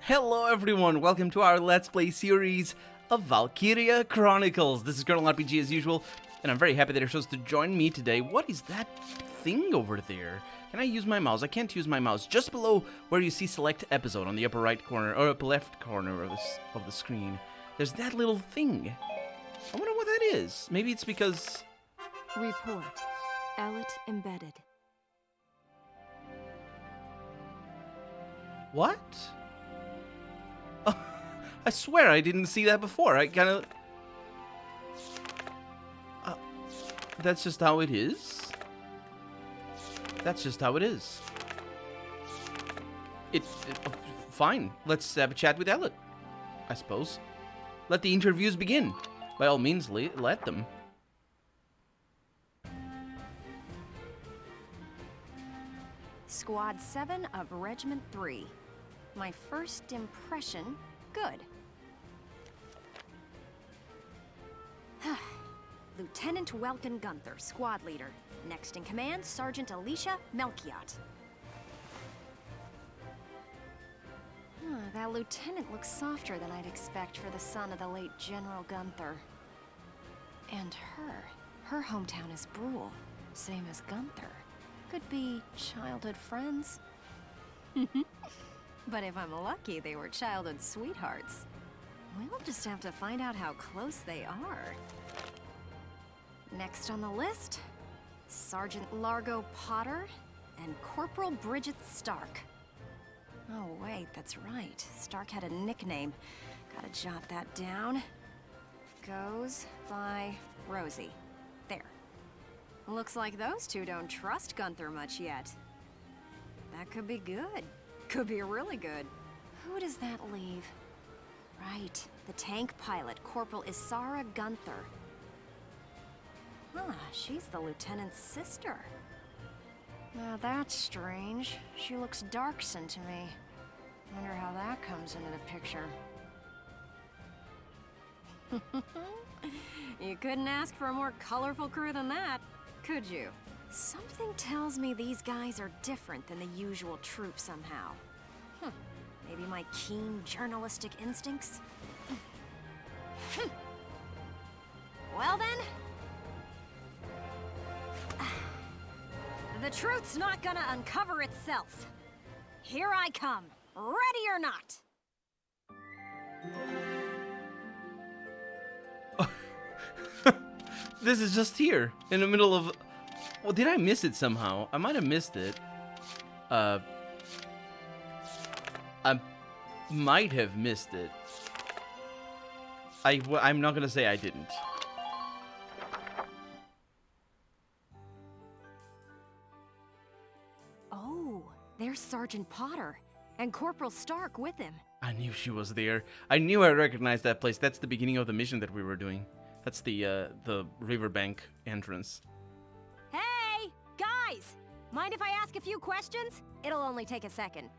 Hello everyone, welcome to our Let's Play series of Valkyria Chronicles. This is Colonel RPG as usual, and I'm very happy that you're supposed to join me today. What is that thing over there? Can I use my mouse? I can't use my mouse. Just below where you see select episode on the upper right corner, or upper left corner of the screen, there's that little thing. I wonder what that is. Maybe it's because... Report. Ellet embedded. What? Oh, I swear I didn't see that before. I kind of... that's just how it is? That's just how it is. Fine. Let's have a chat with Ellet, I suppose. Let the interviews begin. By all means, let them. Squad 7 of Regiment 3. My first impression, good. Lieutenant Welkin Gunther, squad leader. Next in command, Sergeant Alicia Melchiot. That lieutenant looks softer than I'd expect for the son of the late General Gunther. And her hometown is Brule, same as Gunther. Could be childhood friends. But if I'm lucky, they were childhood sweethearts. We'll just have to find out how close they are. Next on the list, Sergeant Largo Potter and Corporal Bridget Stark. Oh wait, that's right. Stark had a nickname. Gotta jot that down. Goes by Rosie. There. Looks like those two don't trust Gunther much yet. That could be good. Could be really good. Who does that leave? Right, the tank pilot, Corporal Isara Gunther. She's the lieutenant's sister. Now that's strange. She looks Darkson to me. Wonder how that comes into the picture. You couldn't ask for a more colorful crew than that, could you? Something tells me these guys are different than the usual troop somehow. Maybe my keen journalistic instincts? Well then... the truth's not gonna uncover itself. Here I come, ready or not. This is just here, in the middle of... Well, did I miss it somehow? I might have missed it. I might have missed it. I'm not gonna say I didn't. Oh, there's Sergeant Potter, and Corporal Stark with him. I knew she was there. I knew I recognized that place. That's the beginning of the mission that we were doing. That's the riverbank entrance. Hey, guys! Mind if I ask a few questions? It'll only take a second.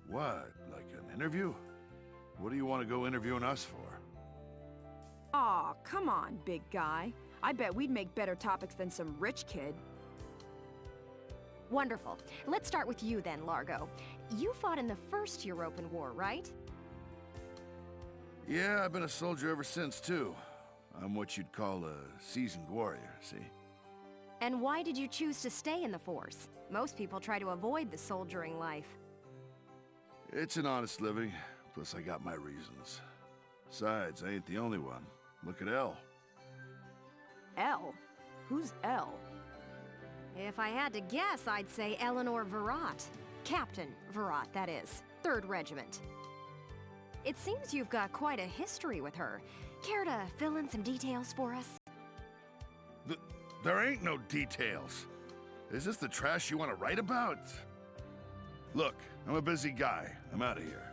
What, like an interview? What do you want to go interviewing us for? Aw, come on, big guy. I bet we'd make better topics than some rich kid. Wonderful. Let's start with you then, Largo. You fought in the first European War, right? Yeah, I've been a soldier ever since, too. I'm what you'd call a seasoned warrior, see? And why did you choose to stay in the force? Most people try to avoid the soldiering life. It's an honest living, plus I got my reasons. Besides, I ain't the only one. Look at Elle. Elle? Who's Elle? If I had to guess, I'd say Eleanor Virat. Captain Virat, that is. 3rd Regiment. It seems you've got quite a history with her. Care to fill in some details for us? There ain't no details. Is this the trash you want to write about? Look, I'm a busy guy. I'm out of here.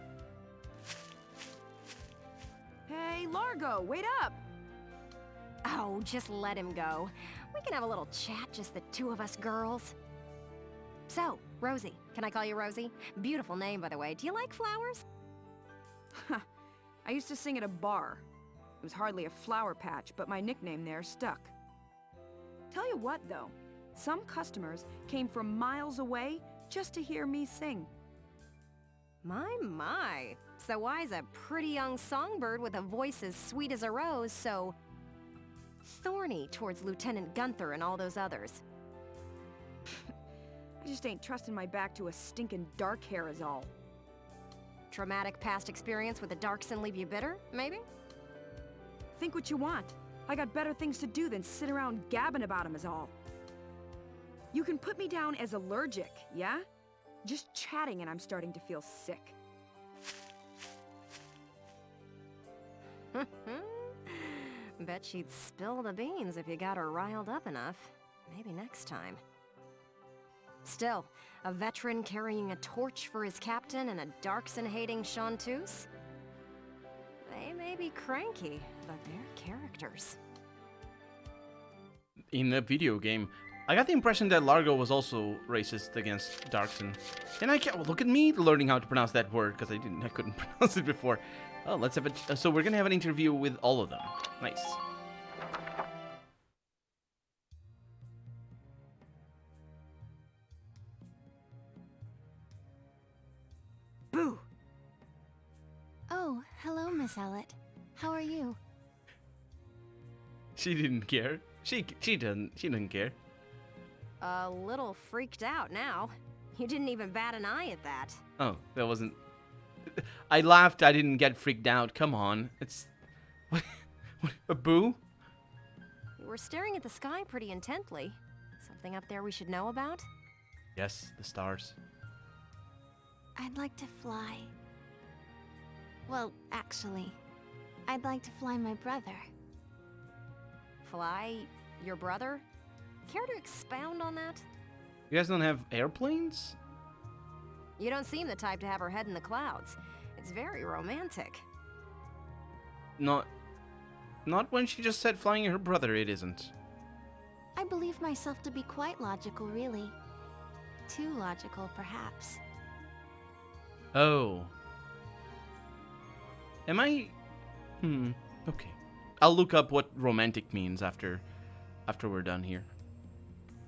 Hey, Largo, wait up! Oh, just let him go. We can have a little chat, just the two of us girls. So, Rosie. Can I call you Rosie? Beautiful name, by the way. Do you like flowers? I used to sing at a bar. It was hardly a flower patch, but my nickname there stuck. Tell you what, though. Some customers came from miles away just to hear me sing. My. So why's a pretty young songbird with a voice as sweet as a rose so thorny towards Lieutenant Gunther and all those others? I just ain't trusting my back to a stinking dark hair is all. Traumatic past experience with a Darkson leave you bitter, maybe? Think what you want. I got better things to do than sit around gabbing about him is all. You can put me down as allergic, yeah? Just chatting and I'm starting to feel sick. Bet she'd spill the beans if you got her riled up enough. Maybe next time. Still, a veteran carrying a torch for his captain and a Darkson-hating chanteuse? They may be cranky, but they're characters. In the video game, I got the impression that Largo was also racist against Darkson. And I can't, well, look at me learning how to pronounce that word, because I couldn't pronounce it before. Oh, let's have a, so we're gonna have an interview with all of them. Nice. Boo! Oh, hello, Miss Ellett. How are you? She didn't care. She didn't care. A little freaked out now. You didn't even bat an eye at that. Oh, that wasn't... I laughed, I didn't get freaked out. Come on. It's... What? A boo? You were staring at the sky pretty intently. Something up there we should know about? Yes, the stars. I'd like to fly. Well, actually, I'd like to fly my brother. Fly your brother? Care to expound on that? You guys don't have airplanes? You don't seem the type to have her head in the clouds. It's very romantic. Not when she just said flying her brother, it isn't. I believe myself to be quite logical, really. Too logical, perhaps. Oh. Am I... okay. I'll look up what romantic means after we're done here.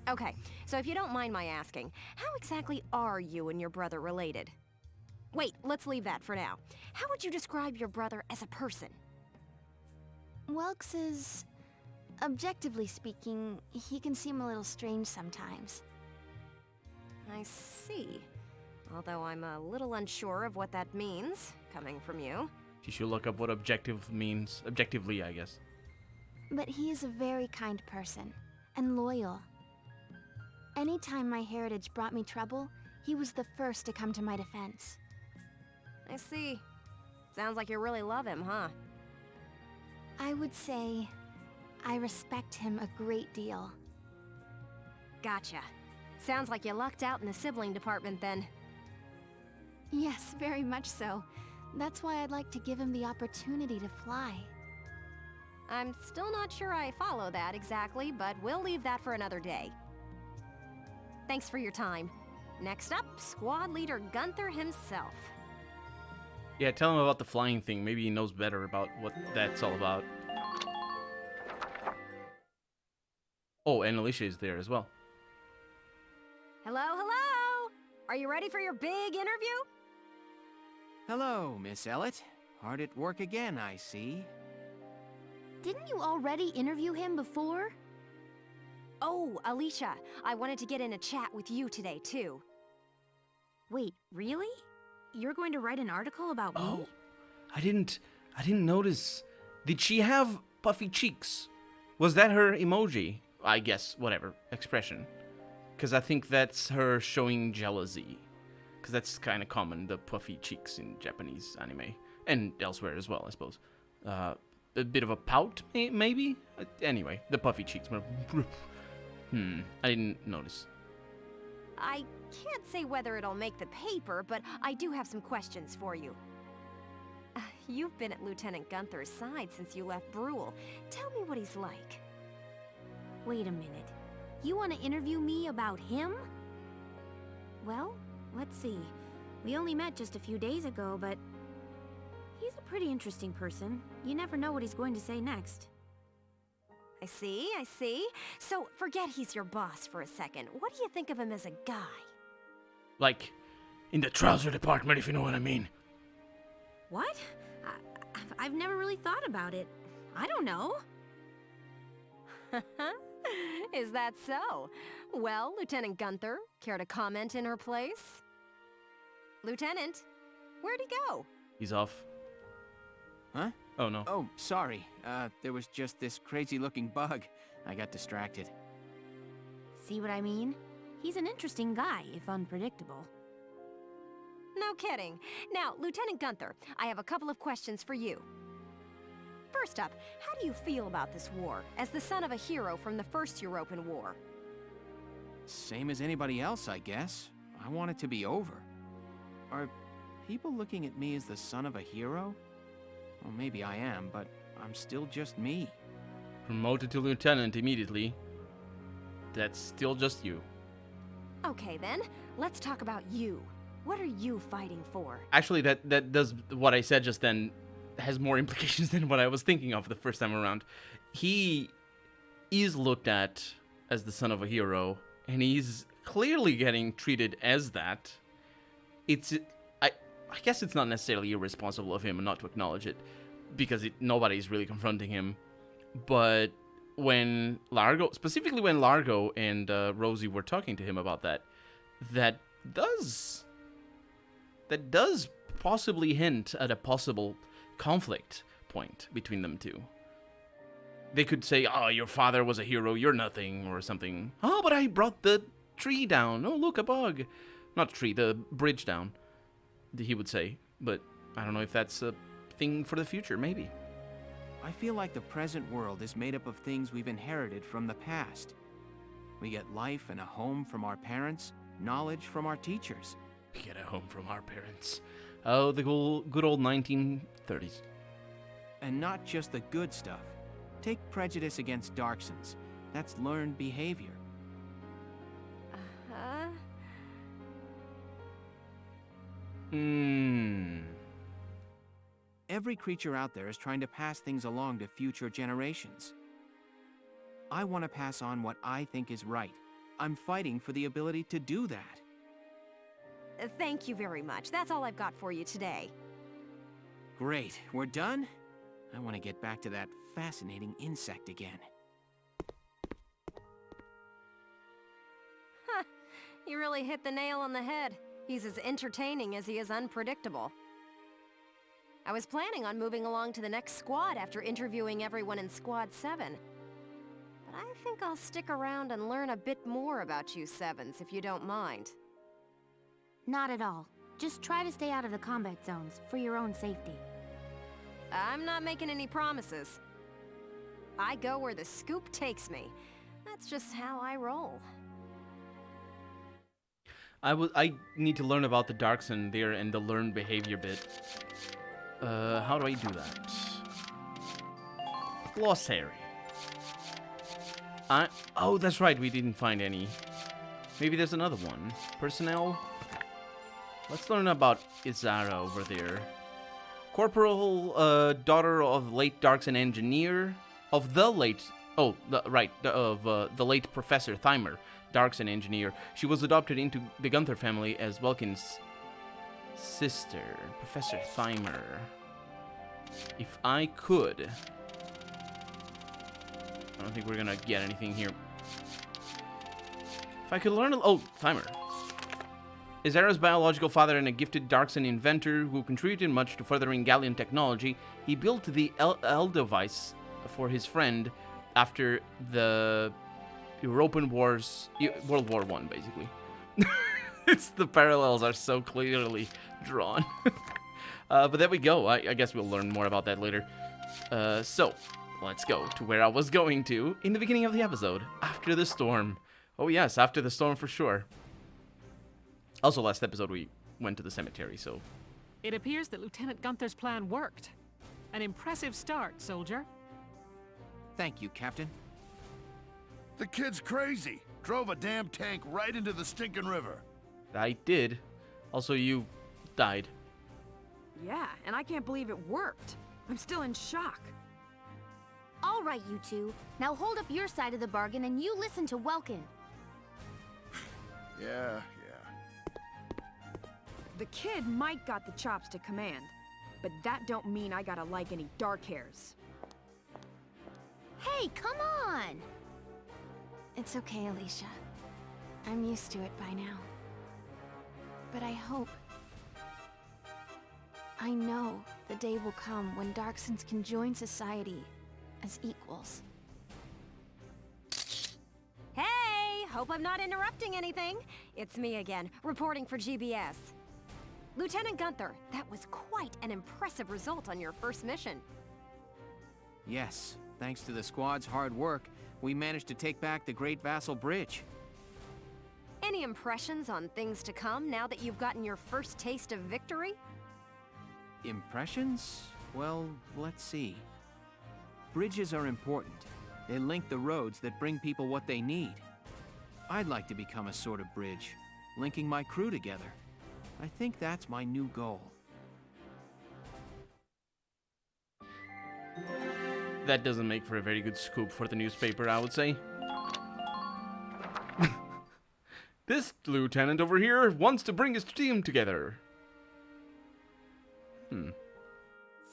Okay, so if you don't mind my asking, how exactly are you and your brother related? Wait, let's leave that for now. How would you describe your brother as a person? Welks is... objectively speaking, he can seem a little strange sometimes. I see. Although I'm a little unsure of what that means, coming from you. She should look up what objective means. Objectively, I guess. But he is a very kind person, and loyal. Anytime my heritage brought me trouble, he was the first to come to my defense. I see. Sounds like you really love him, huh? I would say I respect him a great deal. Gotcha. Sounds like you lucked out in the sibling department then. Yes, very much so. That's why I'd like to give him the opportunity to fly. I'm still not sure I follow that exactly, but we'll leave that for another day. Thanks for your time. Next up, Squad Leader Gunther himself. Yeah, tell him about the flying thing. Maybe he knows better about what that's all about. Oh, and Alicia is there as well. Hello, hello! Are you ready for your big interview? Hello, Miss Ellett. Hard at work again, I see. Didn't you already interview him before? Oh, Alicia, I wanted to get in a chat with you today, too. Wait, really? You're going to write an article about me? Oh, I didn't notice. Did she have puffy cheeks? Was that her emoji? I guess, whatever, expression. Because I think that's her showing jealousy. Because that's kind of common, the puffy cheeks in Japanese anime. And elsewhere as well, I suppose. A bit of a pout, maybe? Anyway, the puffy cheeks. I didn't notice. I can't say whether it'll make the paper, but I do have some questions for you. You've been at Lieutenant Gunther's side since you left Brule. Tell me what he's like. Wait a minute. You want to interview me about him? Well, let's see. We only met just a few days ago, but he's a pretty interesting person. You never know what he's going to say next. I see. So, forget he's your boss for a second. What do you think of him as a guy? Like, In the trouser department, if you know what I mean. What? I've never really thought about it. I don't know. Is that so? Well, Lieutenant Gunther, care to comment in her place? Lieutenant, where'd he go? He's off. Huh? Oh, no. Oh, sorry. There was just this crazy-looking bug. I got distracted. See what I mean? He's an interesting guy, if unpredictable. No kidding. Now, Lieutenant Gunther, I have a couple of questions for you. First up, how do you feel about this war, as the son of a hero from the First European War? Same as anybody else, I guess. I want it to be over. Are people looking at me as the son of a hero? Well, maybe I am, but I'm still just me. Promoted to lieutenant immediately. That's still just you. Okay then, let's talk about you. What are you fighting for? Actually, that does what I said just then has more implications than what I was thinking of the first time around. He is looked at as the son of a hero, and he's clearly getting treated as that. I guess it's not necessarily irresponsible of him not to acknowledge it, because nobody's really confronting him. But when Largo, specifically when Largo and Rosie were talking to him about that does possibly hint at a possible conflict point between them two. They could say, "Oh, your father was a hero, you're nothing," or something. "Oh, but I brought the tree down. Oh, look, a bug." Not tree, the bridge down, he would say. But I don't know if that's a thing for the future, maybe. I feel like the present world is made up of things we've inherited from the past. We get life and a home from our parents, knowledge from our teachers. We get a home from our parents. Oh, the good old 1930s. And not just the good stuff. Take prejudice against Darksons. That's learned behavior. Uh-huh. Every creature out there is trying to pass things along to future generations. I want to pass on what I think is right. I'm fighting for the ability to do that. Thank you very much. That's all I've got for you today. Great, we're done? I want to get back to that fascinating insect again. Huh. You really hit the nail on the head. He's as entertaining as he is unpredictable. I was planning on moving along to the next squad after interviewing everyone in Squad 7. But I think I'll stick around and learn a bit more about you Sevens, if you don't mind. Not at all. Just try to stay out of the combat zones, for your own safety. I'm not making any promises. I go where the scoop takes me. That's just how I roll. I need to learn about the Darkson there and the learned behavior bit. How do I do that? Glossary. Oh, that's right, we didn't find any. Maybe there's another one. Personnel? Let's learn about Izara over there. Corporal, daughter of late Darkson engineer. Of the late... Oh, the late Professor Thymer, Darkson engineer. She was adopted into the Gunther family as Welkin's sister, Professor Thymer. If I could... I don't think we're gonna get anything here. If I could learn... Oh, Thymer. Izara's biological father and a gifted Darkson inventor who contributed much to furthering Gallian technology, he built the L-device for his friend after the European Wars... World War I, basically. The parallels are so clearly drawn. But there we go. I guess we'll learn more about that later. So, let's go to where I was going to in the beginning of the episode. After the storm. Oh yes, after the storm for sure. Also, last episode we went to the cemetery, so... It appears that Lieutenant Gunther's plan worked. An impressive start, soldier. Thank you, Captain. The kid's crazy. Drove a damn tank right into the stinking river. I did. Also, you died. Yeah, and I can't believe it worked. I'm still in shock. All right, you two. Now hold up your side of the bargain and you listen to Welkin. Yeah. The kid might got the chops to command, but that don't mean I gotta like any dark hairs. Hey, come on! It's okay, Alicia. I'm used to it by now. But I hope... I know the day will come when Darksons can join society as equals. Hey! Hope I'm not interrupting anything. It's me again, reporting for GBS. Lieutenant Gunther, that was quite an impressive result on your first mission. Yes, thanks to the squad's hard work, we managed to take back the Great Vassal Bridge. Any impressions on things to come now that you've gotten your first taste of victory? Impressions? Well, let's see. Bridges are important. They link the roads that bring people what they need. I'd like to become a sort of bridge, linking my crew together. I think that's my new goal. That doesn't make for a very good scoop for the newspaper, I would say. This lieutenant over here wants to bring his team together.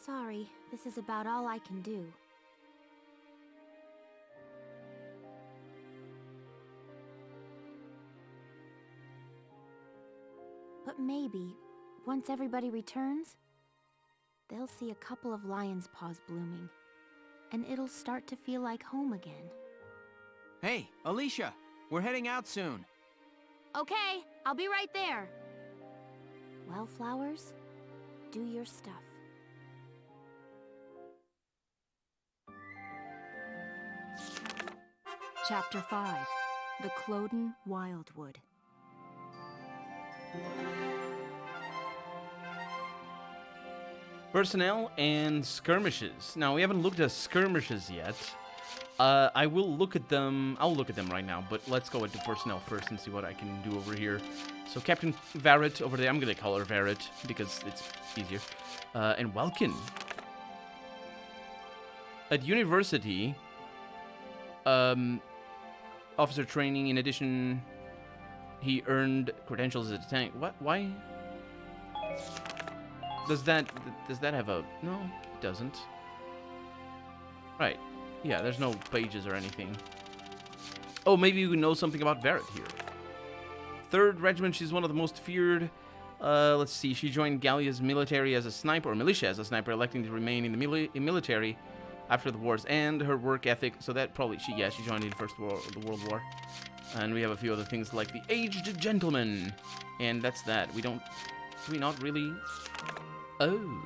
Sorry, this is about all I can do. But maybe, once everybody returns, they'll see a couple of lion's paws blooming, and it'll start to feel like home again. Hey, Alicia! We're heading out soon. Okay, I'll be right there. Well, flowers, do your stuff. Chapter 5, The Cloden Wildwood. Personnel and skirmishes. Now, we haven't looked at skirmishes yet. I will look at them. I'll look at them right now, but let's go into personnel first and see what I can do over here. So, Captain Varrett over there. I'm going to call her Varrett because it's easier. And Welkin. At university, officer training. In addition, he earned credentials as a tank. What? Why? Does that have a... No, it doesn't. Right. Yeah, there's no pages or anything. Oh, maybe you know something about Varrett here. 3rd Regiment, she's one of the most feared. Let's see, she joined Gallia's military as a sniper, or militia as a sniper, electing to remain in the military after the wars, and her work ethic, so that probably, she joined in the World War. And we have a few other things like the Aged Gentleman, and that's that. Do we not really... Oh.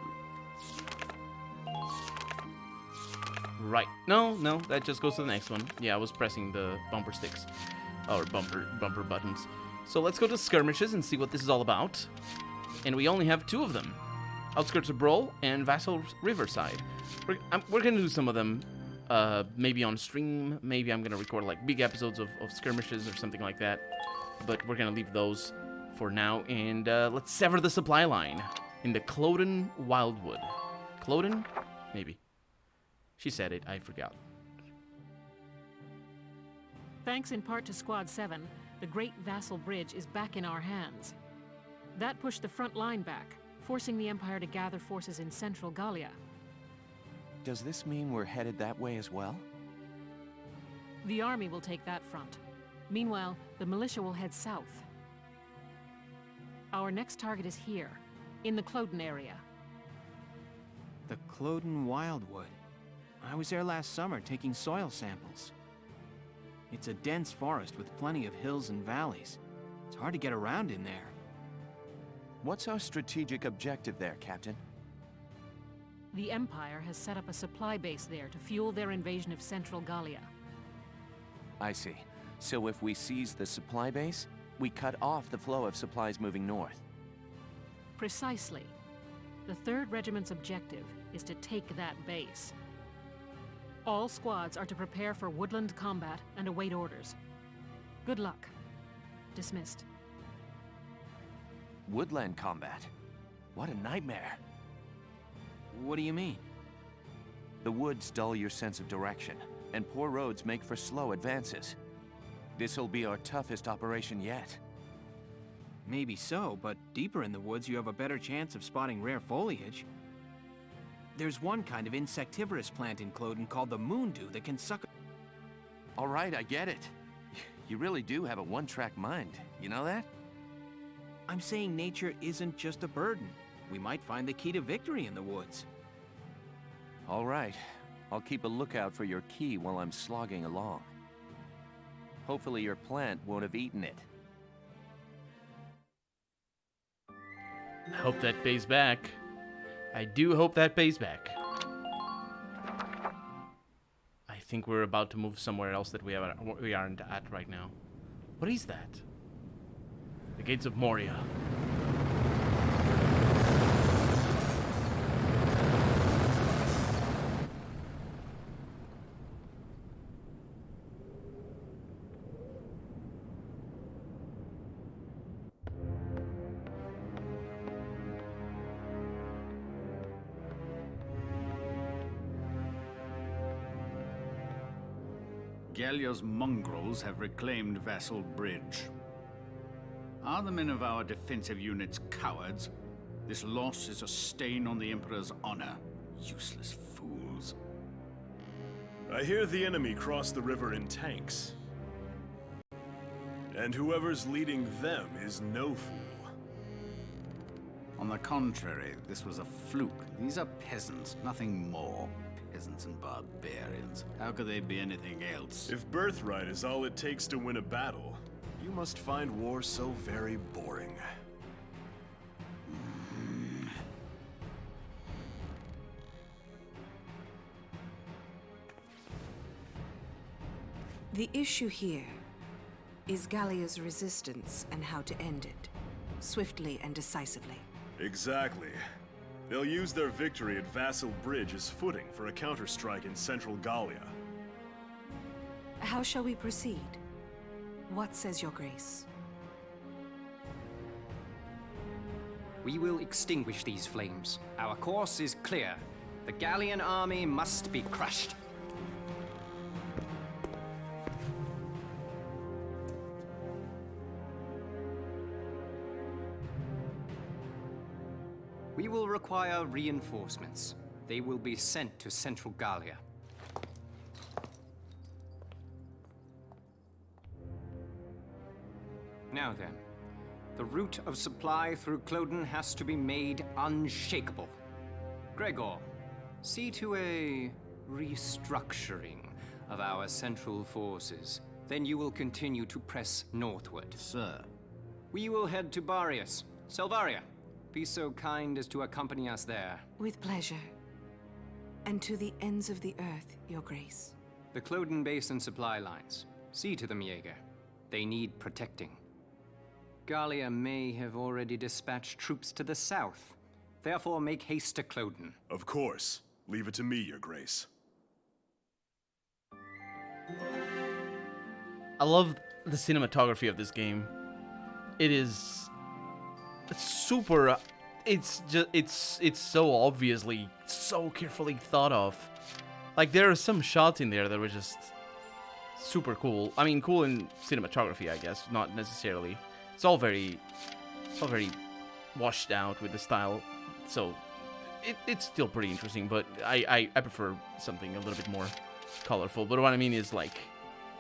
Right. No, that just goes to the next one. Yeah, I was pressing the bumper sticks. Or bumper buttons. So let's go to skirmishes and see what this is all about. And we only have 2 of them. Outskirts of Brol and Vassal Riverside. We're going to do some of them maybe on stream. Maybe I'm going to record like big episodes of skirmishes or something like that. But we're going to leave those for now. And let's sever the supply line in the Cloden Wildwood. Cloden? Maybe. She said it. I forgot. Thanks in part to Squad 7, the Great Vassal Bridge is back in our hands. That pushed the front line back, forcing the Empire to gather forces in central Gallia. Does this mean we're headed that way as well? The army will take that front. Meanwhile, the militia will head south. Our next target is here, in the Cloden area. The Cloden Wildwood. I was there last summer taking soil samples. It's a dense forest with plenty of hills and valleys. It's hard to get around in there. What's our strategic objective there, Captain? The Empire has set up a supply base there to fuel their invasion of central Gallia. I see. So if we seize the supply base, we cut off the flow of supplies moving north. Precisely. The 3rd Regiment's objective is to take that base. All squads are to prepare for woodland combat and await orders. Good luck. Dismissed. Woodland combat? What a nightmare. What do you mean? The woods dull your sense of direction, and poor roads make for slow advances. This'll be our toughest operation yet. Maybe so, but deeper in the woods you have a better chance of spotting rare foliage. There's one kind of insectivorous plant in Cloden called the moondew that can suck... All right, I get it. You really do have a one-track mind. You know that? I'm saying nature isn't just a burden. We might find the key to victory in the woods. All right. I'll keep a lookout for your key while I'm slogging along. Hopefully your plant won't have eaten it. I hope that pays back. I do hope that pays back. I think we're about to move somewhere else that we aren't at right now. What is that? The gates of Moria. Gallia's mongrels have reclaimed Vassal Bridge. Are the men of our defensive units cowards? This loss is a stain on the Emperor's honor. Useless fools. I hear the enemy crossed the river in tanks. And whoever's leading them is no fool. On the contrary, this was a fluke. These are peasants, nothing more. Peasants and barbarians. How could they be anything else? If birthright is all it takes to win a battle, you must find war so very boring. The issue here is Gallia's resistance and how to end it, swiftly and decisively. Exactly. They'll use their victory at Vassal Bridge as footing for a counterstrike in central Gallia. How shall we proceed? What says your grace? We will extinguish these flames. Our course is clear. The Gallian army must be crushed. We will require reinforcements. They will be sent to Central Gallia. Now then, the route of supply through Cloden has to be made unshakable. Gregor, see to a restructuring of our central forces. Then you will continue to press northward. Sir. We will head to Barius. Selvaria, be so kind as to accompany us there. With pleasure. And to the ends of the earth, your grace. The Cloden Basin supply lines. See to them, Jaeger. They need protecting. Gallia may have already dispatched troops to the south. Therefore, make haste to Cloden. Of course. Leave it to me, your grace. I love the cinematography of this game. It is super. It's so obviously, so carefully thought of. Like, there are some shots in there that were just super cool. I mean, cool in cinematography, I guess, not necessarily. It's all very washed out with the style, so it's still pretty interesting. But I prefer something a little bit more colorful. But what I mean is, like,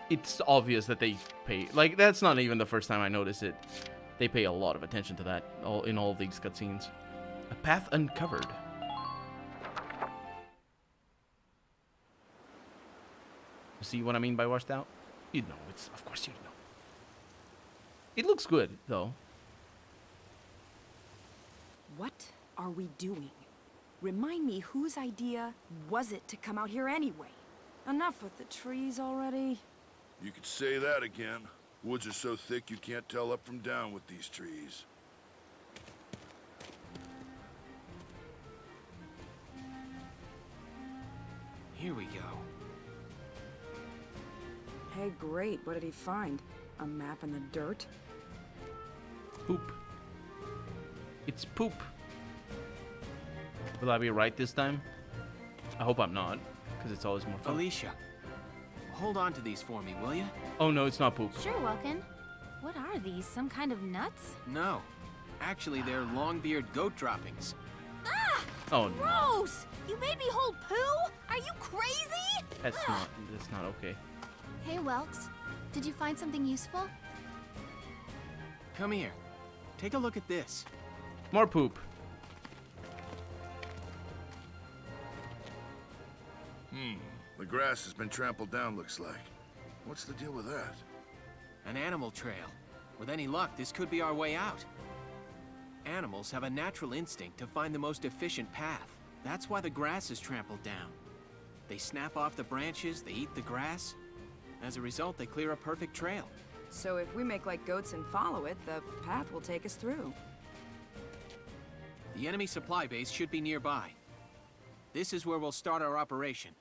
it's obvious that they pay. Like, that's not even the first time I noticed it. They pay a lot of attention to that in all of these cutscenes. A path uncovered. See what I mean by washed out? You know, of course you know. It looks good, though. What are we doing? Remind me, whose idea was it to come out here anyway? Enough with the trees already. You could say that again. Woods are so thick you can't tell up from down with these trees. Here we go. Hey, great. What did he find? A map in the dirt? Poop. It's poop. Will I be right this time? I hope I'm not, because it's always more fun. Alicia, hold on to these for me, will you? Oh no, it's not poop. Sure, Welkin. What are these? Some kind of nuts? No. Actually, they're long-beard goat droppings. Ah! Oh, Gross! You made me hold poo? Are you crazy? that's not okay. Hey, Welks. Did you find something useful? Come here. Take a look at this. More poop. The grass has been trampled down, looks like. What's the deal with that? An animal trail. With any luck, this could be our way out. Animals have a natural instinct to find the most efficient path. That's why the grass is trampled down. They snap off the branches, they eat the grass. As a result, they clear a perfect trail. So if we make like goats and follow it, the path will take us through. The enemy supply base should be nearby. This is where we'll start our operation.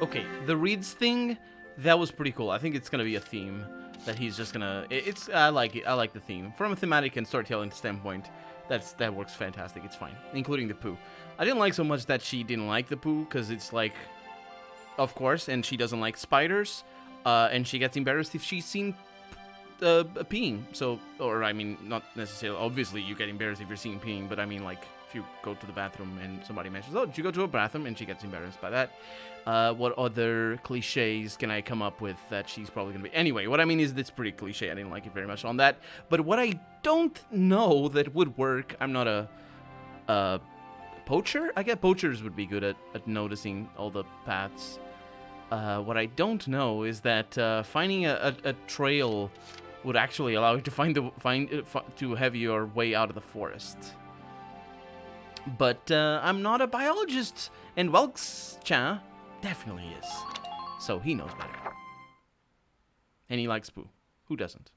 Okay, the reeds thing, that was pretty cool. I think it's gonna be a theme that he's just gonna. I like it. I like the theme from a thematic and storytelling standpoint. That works fantastic. It's fine, including the poo. I didn't like so much that she didn't like the poo because it's like, of course, and she doesn't like spiders, and she gets embarrassed if she's seen peeing. So, or I mean, not necessarily. Obviously, you get embarrassed if you're seen peeing, but I mean like. If you go to the bathroom and somebody mentions, oh, did you go to a bathroom? And she gets embarrassed by that. What other cliches can I come up with that she's probably going to be? Anyway, what I mean is it's pretty cliche. I didn't like it very much on that. But what I don't know that would work, I'm not a poacher. I guess poachers would be good at noticing all the paths. What I don't know is that finding a trail would actually allow you to to have your way out of the forest. But I'm not a biologist, and Welks-chan definitely is. So he knows better. And he likes poo. Who doesn't?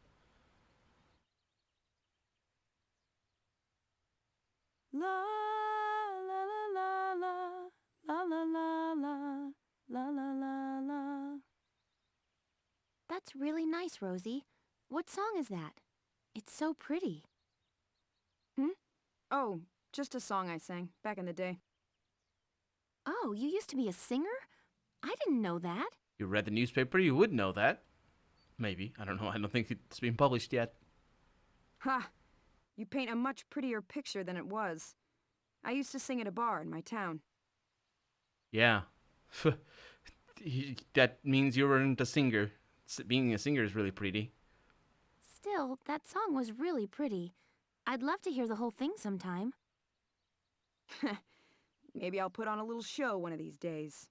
La la la la la la la la la la la la. That's really nice, Rosie. What song is that? It's so pretty. Oh, just a song I sang back in the day. Oh, you used to be a singer? I didn't know that. You read the newspaper, you would know that. Maybe. I don't know. I don't think it's been published yet. Ha! You paint a much prettier picture than it was. I used to sing at a bar in my town. Yeah. That means you weren't a singer. Being a singer is really pretty. Still, that song was really pretty. I'd love to hear the whole thing sometime. Maybe I'll put on a little show one of these days.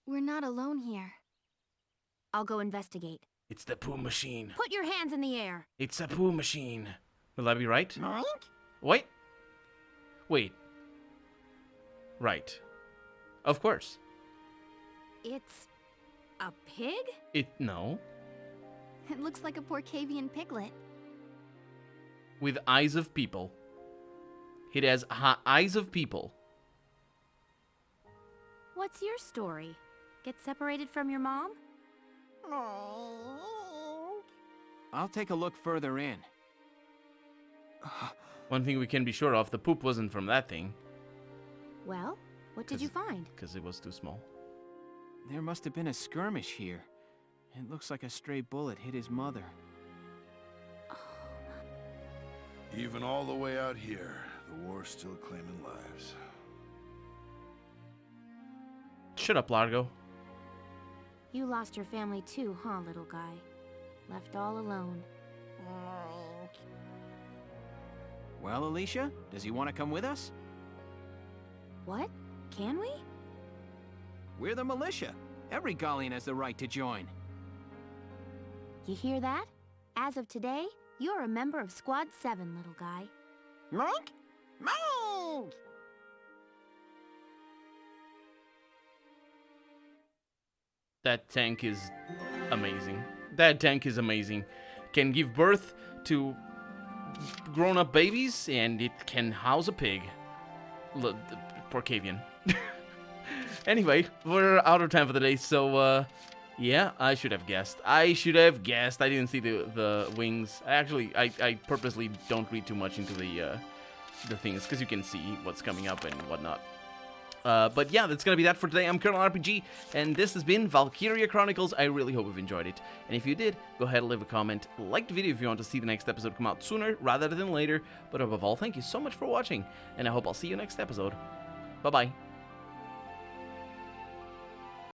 We're not alone here. I'll go investigate. It's the poo machine. Put your hands in the air. It's a poo machine. Will I be right? Mike? Wait. Right. Of course. It's a pig? No. It looks like a Porcavian piglet. With eyes of people. It has eyes of people. What's your story? Get separated from your mom? I'll take a look further in. One thing we can be sure of, the poop wasn't from that thing. Well, what did you find? Because it was too small. There must have been a skirmish here. It looks like a stray bullet hit his mother. Even all the way out here, the war's still claiming lives. Shut up, Largo. You lost your family too, huh, little guy? Left all alone. Well, Alicia, does he want to come with us? What? Can we? We're the militia. Every Gallian has the right to join. You hear that? As of today, you're a member of Squad 7, little guy. Mike? Mike! That tank is amazing. That tank is amazing. Can give birth to grown-up babies, and it can house a pig. Porcavian. Anyway, we're out of time for the day, so, yeah, I should have guessed. I didn't see the wings. I purposely don't read too much into the things, because you can see what's coming up and whatnot. But yeah, that's going to be that for today. I'm Colonel RPG, and this has been Valkyria Chronicles. I really hope you've enjoyed it. And if you did, go ahead and leave a comment. Like the video if you want to see the next episode come out sooner rather than later. But above all, thank you so much for watching, and I hope I'll see you next episode. Bye-bye.